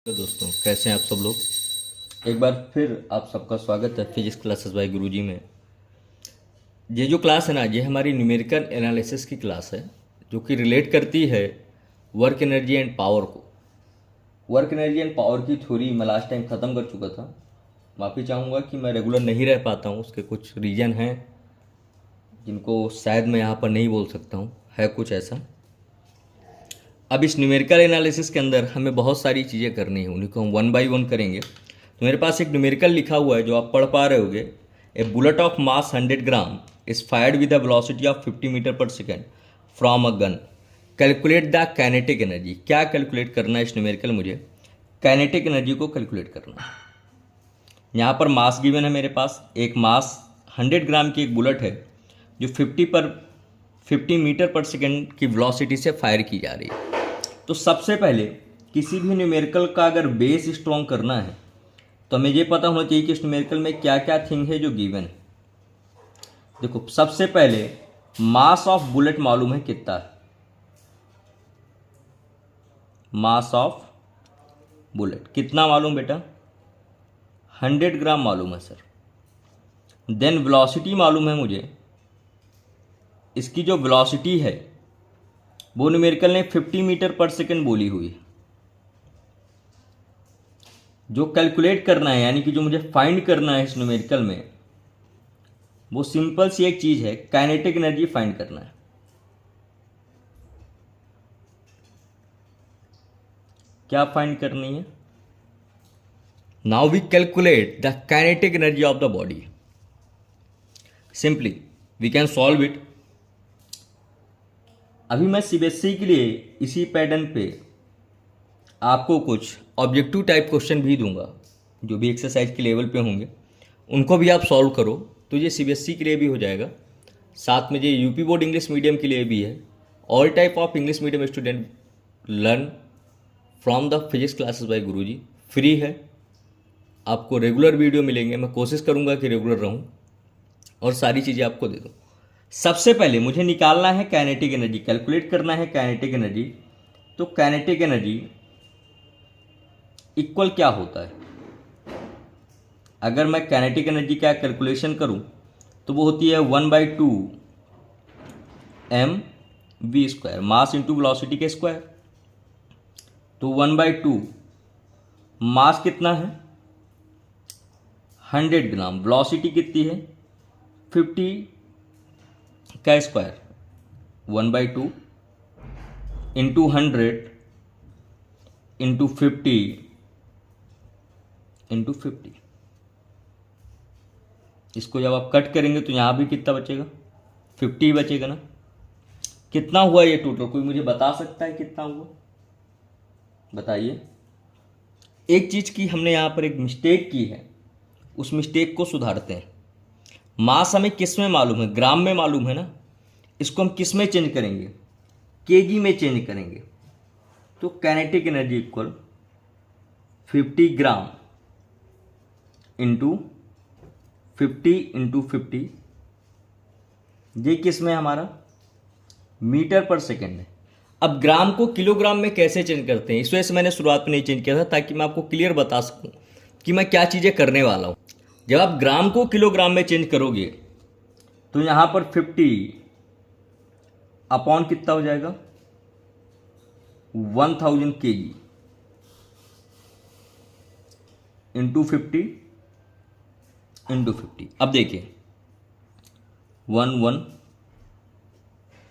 तो दोस्तों कैसे हैं आप सब लोग। एक बार फिर आप सबका स्वागत है फिजिक्स क्लासेस बाय गुरुजी में। ये जो क्लास है ना, ये हमारी न्यूमेरिकल एनालिसिस की क्लास है जो कि रिलेट करती है वर्क एनर्जी एंड पावर को। वर्क एनर्जी एंड पावर की थ्योरी मैं लास्ट टाइम ख़त्म कर चुका था। माफ़ी चाहूँगा कि मैं रेगुलर नहीं रह पाता हूँ, उसके कुछ रीज़न हैं जिनको शायद मैं यहाँ पर नहीं बोल सकता हूँ, है कुछ ऐसा। अब इस न्यूमेरिकल एनालिसिस के अंदर हमें बहुत सारी चीज़ें करनी है, उन्हीं को हम वन बाय वन करेंगे। तो मेरे पास एक न्यूमेरिकल लिखा हुआ है जो आप पढ़ पा रहे होगे। A bullet of mass 100 gram is fired with a velocity of 50 metre per second from a gun. Calculate the kinetic energy. क्या कैलकुलेट करना है इस न्यूमेरिकल? मुझे काइनेटिक एनर्जी को कैलकुलेट करना है। यहाँ पर मास गिवन है मेरे पास, एक मास 100 ग्राम की एक बुलेट है जो 50 मीटर पर सेकेंड की वेलोसिटी से फायर की जा रही है। तो सबसे पहले किसी भी न्यूमेरिकल का अगर बेस स्ट्रॉन्ग करना है तो हमें ये पता होना चाहिए कि इस न्यूमेरिकल में क्या क्या थिंग है जो गिवन है। देखो, सबसे पहले मास ऑफ बुलेट मालूम है कितना है। मास ऑफ बुलेट कितना मालूम बेटा? 100 ग्राम मालूम है सर। देन वेलोसिटी मालूम है मुझे, इसकी जो वेलोसिटी है वो न्यूमेरिकल ने 50 मीटर पर सेकेंड बोली हुई है। जो कैलकुलेट करना है यानी कि जो मुझे फाइंड करना है इस न्यूमेरिकल में, वो सिंपल सी एक चीज है, काइनेटिक एनर्जी फाइंड करना है। क्या फाइंड करनी है? Now we calculate the kinetic energy of the body. Simply we can solve it. अभी मैं सीबीएसई के लिए इसी पैटर्न पे आपको कुछ ऑब्जेक्टिव टाइप क्वेश्चन भी दूंगा, जो भी एक्सरसाइज के लेवल पे होंगे उनको भी आप सॉल्व करो, तो ये सीबीएसई के लिए भी हो जाएगा, साथ में ये यूपी बोर्ड इंग्लिश मीडियम के लिए भी है। All type of English medium student learn from the physics classes bye Guruji. Free है, आपको रेगुलर वीडियो मिलेंगे। मैं कोशिश करूँगा कि रेगुलर रहूँ और सारी चीज़ें आपको दे दूँ। सबसे पहले मुझे निकालना है काइनेटिक एनर्जी, कैलकुलेट करना है काइनेटिक एनर्जी। तो काइनेटिक एनर्जी इक्वल क्या होता है? अगर मैं काइनेटिक एनर्जी का कैलकुलेशन करूं तो वो होती है 1/2 mv², मास इंटू वेलोसिटी के स्क्वायर। तो 1/2 मास कितना है? 100 ग्राम। वेलोसिटी कितनी है? 50 का स्क्वायर। 1/2 into 100 into 50 into 50। इसको जब आप कट करेंगे तो यहाँ भी कितना बचेगा? 50 बचेगा ना। कितना हुआ ये टोटल? कोई मुझे बता सकता है कितना हुआ? बताइए। एक चीज़ की हमने यहाँ पर एक मिस्टेक की है, उस मिस्टेक को सुधारते हैं। मास हमें किस में मालूम है? ग्राम में मालूम है ना। इसको हम किस में चेंज करेंगे? केजी में चेंज करेंगे। तो kinetic energy equal 50 gram into 50 into 50। ये किस में हमारा? मीटर पर सेकेंड है। अब ग्राम को किलोग्राम में कैसे चेंज करते हैं, इस वजह से मैंने शुरुआत में नहीं चेंज किया था, ताकि मैं आपको क्लियर बता सकूं कि मैं क्या चीज़ें करने वाला हूं। जब आप ग्राम को किलोग्राम में चेंज करोगे तो यहां पर 50 अपॉन कितना हो जाएगा? 1000 kg इंटू 50 इंटू 50। अब देखिए 1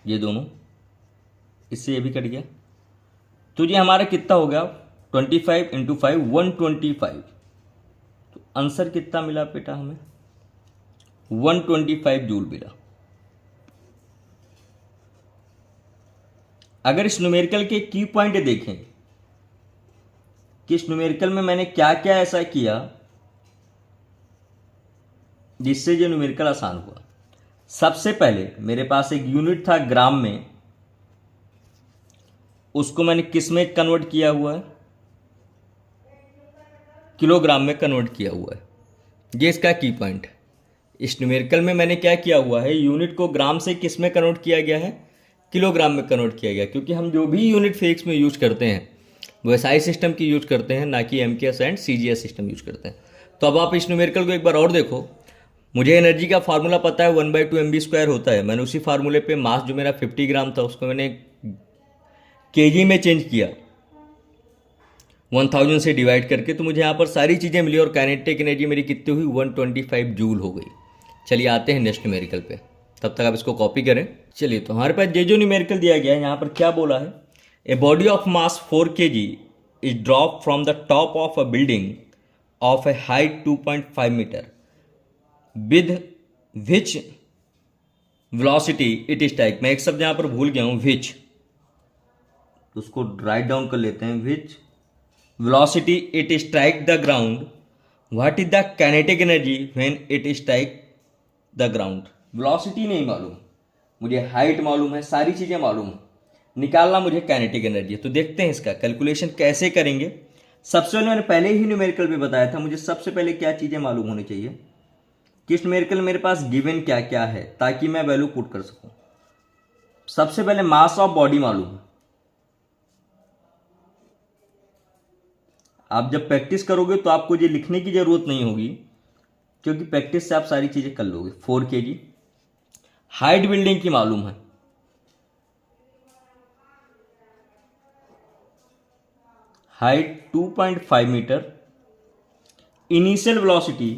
ये दोनों, इससे ये भी कट गया, तो ये हमारा कितना हो गया? 25 इंटू 5 125। तो आंसर कितना मिला बेटा हमें? 125 जूल मिला। अगर इस न्यूमेरिकल के की पॉइंट देखें कि इस न्यूमेरिकल में मैंने क्या क्या ऐसा किया जिससे ये न्यूमेरिकल आसान हुआ। सबसे पहले मेरे पास एक यूनिट था ग्राम में, उसको मैंने किस में कन्वर्ट किया हुआ है? किलोग्राम में कन्वर्ट किया हुआ है। ये इसका की पॉइंट है। इस न्यूमेरिकल में मैंने क्या किया हुआ है? यूनिट को ग्राम से किस में कन्वर्ट किया गया है? किलोग्राम में कन्वर्ट किया गया, क्योंकि हम जो भी यूनिट फिजिक्स में यूज करते हैं वो एसआई सिस्टम की यूज करते हैं, ना कि MKS and CGS system use करते हैं। तो अब आप इस न्यूमेरिकल को एक बार और देखो। मुझे एनर्जी का फार्मूला पता है, 1/2 mv² होता है। मैंने उसी फार्मूले पे मास जो मेरा 50 ग्राम था उसको मैंने केजी में चेंज किया 1000 से डिवाइड करके, तो मुझे यहाँ पर सारी चीज़ें मिली और काइनेटिक एनर्जी मेरी कितनी हुई, 125 जूल हो गई। चलिए आते हैं नेक्स्ट न्यूमेरिकल पे, तब तक आप इसको कॉपी करें। चलिए, तो हमारे पास ये जो न्यूमेरिकल दिया गया है यहाँ पर क्या बोला है, a body of mass 4 kg is drop from the top of a building of a height 2.5 metre with which velocity it strike. मैं एक शब्द यहाँ पर भूल गया हूँ, विच, तो उसको राइट डाउन कर लेते हैं। Which velocity it strike the ground, what is the kinetic energy when it strike the ground. Velocity नहीं मालूम मुझे, हाइट मालूम है, सारी चीज़ें मालूम है, निकालना मुझे काइनेटिक एनर्जी। तो देखते हैं इसका कैलकुलेशन कैसे करेंगे। सबसे पहले मैंने पहले ही न्यूमेरिकल में बताया था, मुझे सबसे पहले क्या चीज़ें मालूम होनी चाहिए, किस न्यूमेरिकल मेरे पास गिवन क्या क्या है, ताकि मैं वैल्यू पुट कर सकूं। सबसे पहले मास ऑफ बॉडी मालूम है। आप जब प्रैक्टिस करोगे तो आपको ये लिखने की जरूरत नहीं होगी, क्योंकि प्रैक्टिस से आप सारी चीजें कर लोगे। 4 kg। हाइट बिल्डिंग की मालूम है, हाइट 2.5 मीटर। इनिशियल वेलोसिटी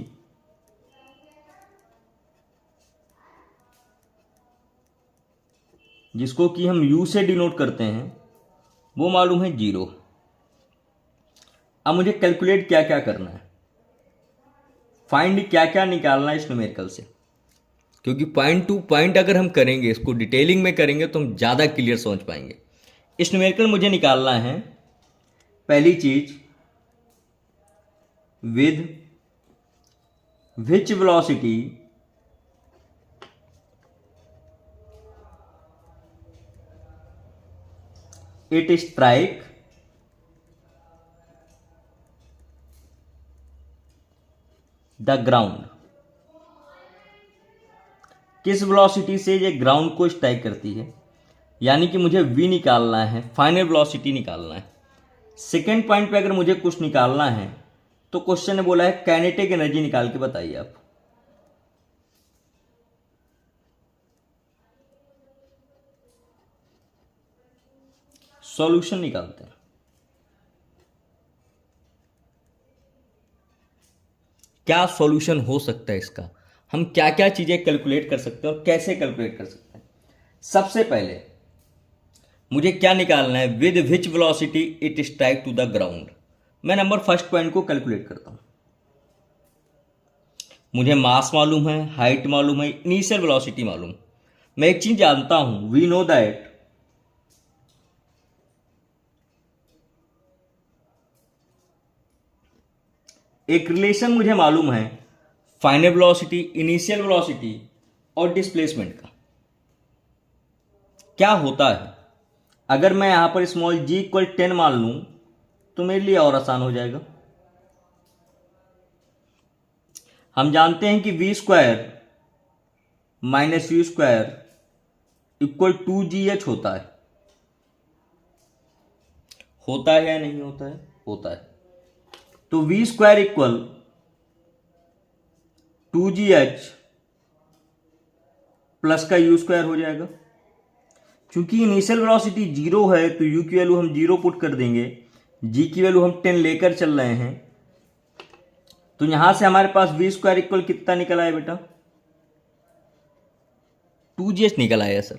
जिसको कि हम u से डिनोट करते हैं वो मालूम है 0। अब मुझे कैलकुलेट क्या क्या करना है, फाइंड क्या क्या निकालना है इस न्यूमेरिकल से, क्योंकि पॉइंट टू पॉइंट अगर हम करेंगे, इसको डिटेलिंग में करेंगे तो हम ज़्यादा क्लियर समझ पाएंगे। इस न्यूमेरिकल मुझे निकालना है पहली चीज, with which velocity it strike the ground. किस वेलोसिटी से ये ग्राउंड को स्ट्राइक करती है, यानी कि मुझे v निकालना है, फाइनल वेलोसिटी निकालना है। सेकेंड पॉइंट पे अगर मुझे कुछ निकालना है तो क्वेश्चन ने बोला है काइनेटिक एनर्जी निकाल के बताइए आप। सॉल्यूशन निकालते हैं। क्या सॉल्यूशन हो सकता है इसका, हम क्या क्या चीजें कैलकुलेट कर सकते हैं और कैसे कैलकुलेट कर सकते हैं। सबसे पहले मुझे क्या निकालना है, with which velocity it strike to the ground. मैं नंबर फर्स्ट पॉइंट को कैलकुलेट करता हूं। मुझे मास मालूम है, हाइट मालूम है, इनिशियल वेलोसिटी मालूम। मैं एक चीज जानता हूं, वी नो दैट एक रिलेशन मुझे मालूम है फाइनल वेलोसिटी, इनिशियल वेलोसिटी और डिस्प्लेसमेंट का। क्या होता है अगर मैं यहां पर स्मॉल g इक्वल 10 मान लूं तो मेरे लिए और आसान हो जाएगा। हम जानते हैं कि v square minus u square equal 2gh होता है। होता है या नहीं होता है? होता है। तो v square equal 2gh plus का u स्क्वायर हो जाएगा। क्योंकि इनिशियल वेलोसिटी 0 है तो u की वैल्यू हम 0 पुट कर देंगे, g की वैल्यू हम 10 लेकर चल रहे हैं। तो यहां से हमारे पास v स्क्वायर इक्वल कितना निकल आया बेटा? 2gh निकल आया सर।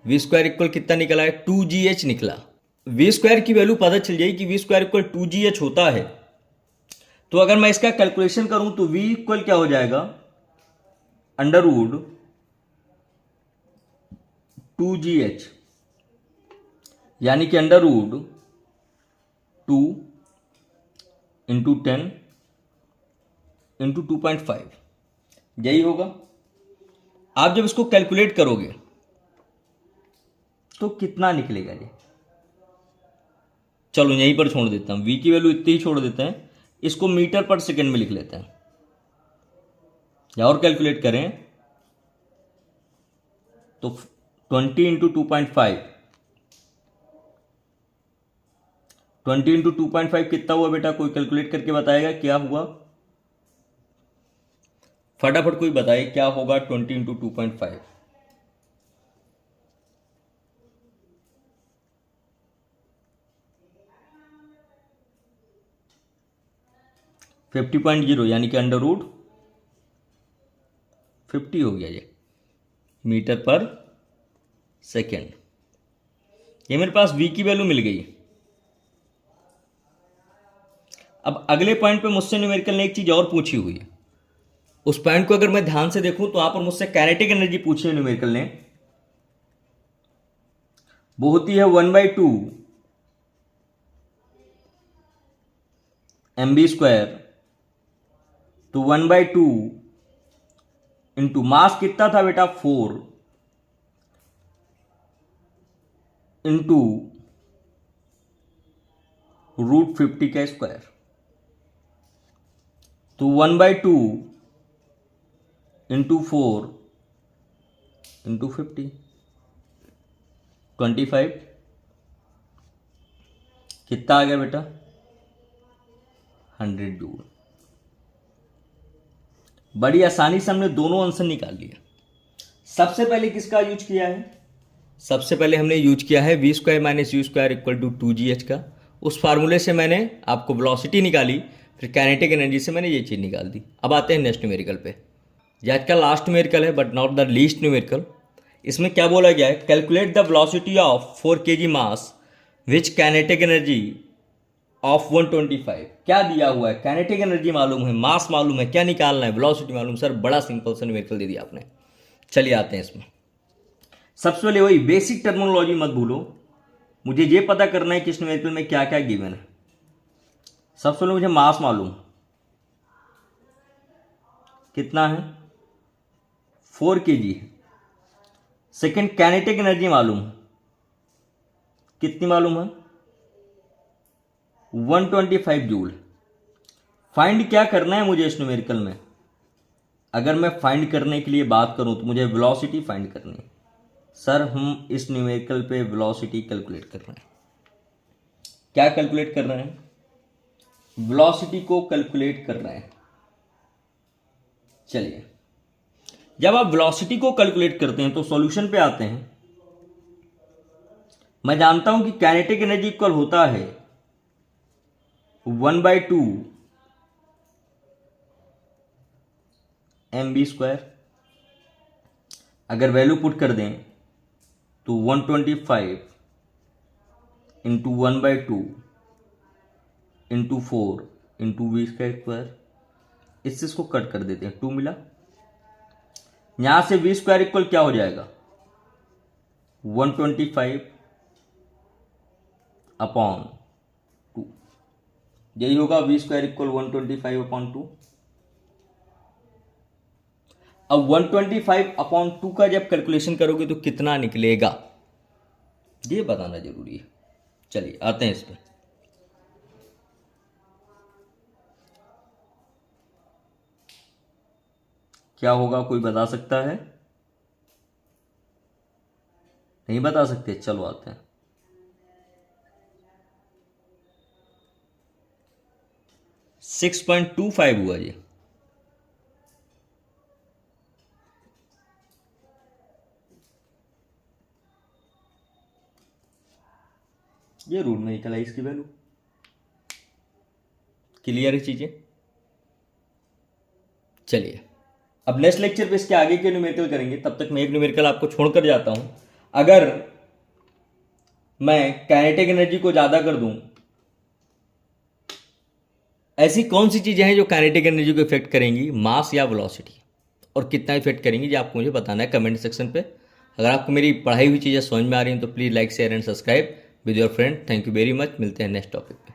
v स्क्वायर इक्वल कितना निकल आया? 2gh निकला। v स्क्वायर की वैल्यू पता चल जाएगी कि v स्क्वायर इक्वल 2gh होता है। तो अगर मैं इसका कैलकुलेशन करूं तो v इक्वल क्या हो जाएगा? अंडरवुड 2gh, यानी कि अंडरवुड 2 इंटू 10 इंटू 2.5, यही होगा। आप जब इसको कैलकुलेट करोगे तो कितना निकलेगा ये? चलो यहीं पर छोड़ देता हूं, v की वैल्यू इतनी ही छोड़ देते हैं, इसको मीटर पर सेकेंड में लिख लेते हैं या और कैलकुलेट करें तो 20 इंटू 2.5 20 इंटू 2.5 कितना हुआ बेटा? कोई कैलकुलेट करके बताएगा क्या हुआ? फटाफट कोई बताए क्या होगा 20 इंटू 2.5? 50.0 यानी कि अंडर रूट 50 हो गया ये मीटर पर सेकेंड। ये मेरे पास v की वैल्यू मिल गई। अब अगले पॉइंट पे मुझसे न्यूमेरिकल ने एक चीज और पूछी हुई है। उस पॉइंट को अगर मैं ध्यान से देखूं तो यहां पर मुझसे काइनेटिक एनर्जी पूछी है न्यूमेरिकल ने। वो होती है 1/2 mv स्क्वायर, तो 1/2 इंटू मास कितना था बेटा? 4 इंटू रूट 50 का स्क्वायर, तो 1/2 इंटू 4 इंटू 50, 25 कितना आ गया बेटा? 100 जूल। बड़ी आसानी से हमने दोनों आंसर निकाल लिया। सबसे पहले किसका यूज किया है? सबसे पहले हमने यूज किया है v square minus u square equal to 2gh का। उस फार्मूले से मैंने आपको वेलोसिटी निकाली, फिर काइनेटिक एनर्जी से मैंने ये चीज़ निकाल दी। अब आते हैं नेक्स्ट न्यूमेरिकल पे। ये आज का लास्ट न्यूमेरिकल है but not the least numerical. इसमें क्या बोला गया है? Calculate the velocity of 4 kg mass which kinetic energy of 125। क्या दिया हुआ है? काइनेटिक एनर्जी मालूम है, मास मालूम है, क्या निकालना है? वेलोसिटी मालूम। सर बड़ा सिंपल सा न्यूमेरिकल दे दिया आपने। चलिए आते हैं इसमें। सबसे पहले वही बेसिक टर्मिनोलॉजी मत भूलो, मुझे ये पता करना है कि इस न्यूमेरिकल में क्या क्या गिवन है। सबसे पहले मुझे मास मालूम कितना है? 4 kg है। सेकेंड काइनेटिक एनर्जी मालूम कितनी मालूम है? 125 जूल। फाइंड क्या करना है मुझे इस न्यूमेरिकल में? अगर मैं फाइंड करने के लिए बात करूं तो मुझे वेलोसिटी फाइंड करनी है। सर हम इस न्यूमेरिकल पे वेलोसिटी कैलकुलेट कर रहे हैं। क्या कैलकुलेट कर रहे हैं? वेलोसिटी को कैलकुलेट कर रहे हैं। चलिए, जब आप वेलोसिटी को कैलकुलेट करते हैं तो सॉल्यूशन पे आते हैं। मैं जानता हूं कि काइनेटिक एनर्जी इक्वल होता है 1/2 mv स्क्वायर। अगर वैल्यू पुट कर दें तो 125 into 1/2 into 4 into v square. इससे इसको कट कर देते हैं, 2 मिला। यहां से वी स्क्वायर इक्वल क्या हो जाएगा? 125 अपॉन 2। यही होगा वी स्क्वायर इक्वल 125 अपॉन 2। अब 125 अपॉन 2 का जब कैलकुलेशन करोगे तो कितना निकलेगा ये बताना जरूरी है। चलिए आते हैं इस पर। क्या होगा कोई बता सकता है? नहीं बता सकते? चलो आते हैं। $6.25 हुआ ये रूल में निकला इसकी वैल्यू। क्लियर है चीजें? चलिए अब नेक्स्ट लेक्चर पे इसके आगे के न्यूमेरिकल करेंगे। तब तक मैं एक न्यूमेरिकल आपको छोड़कर जाता हूं। अगर मैं काइनेटिक एनर्जी को ज्यादा कर दूं, ऐसी कौन सी चीजें हैं जो काइनेटिक एनर्जी को इफेक्ट करेंगी, मास या वेलोसिटी, और कितना इफेक्ट करेंगी, ये आपको मुझे बताना है कमेंट सेक्शन पे। अगर आपको मेरी पढ़ाई हुई चीज़ें समझ में आ रही हैं तो please like share and subscribe with your friend. Thank you very much. मिलते हैं नेक्स्ट टॉपिक पे।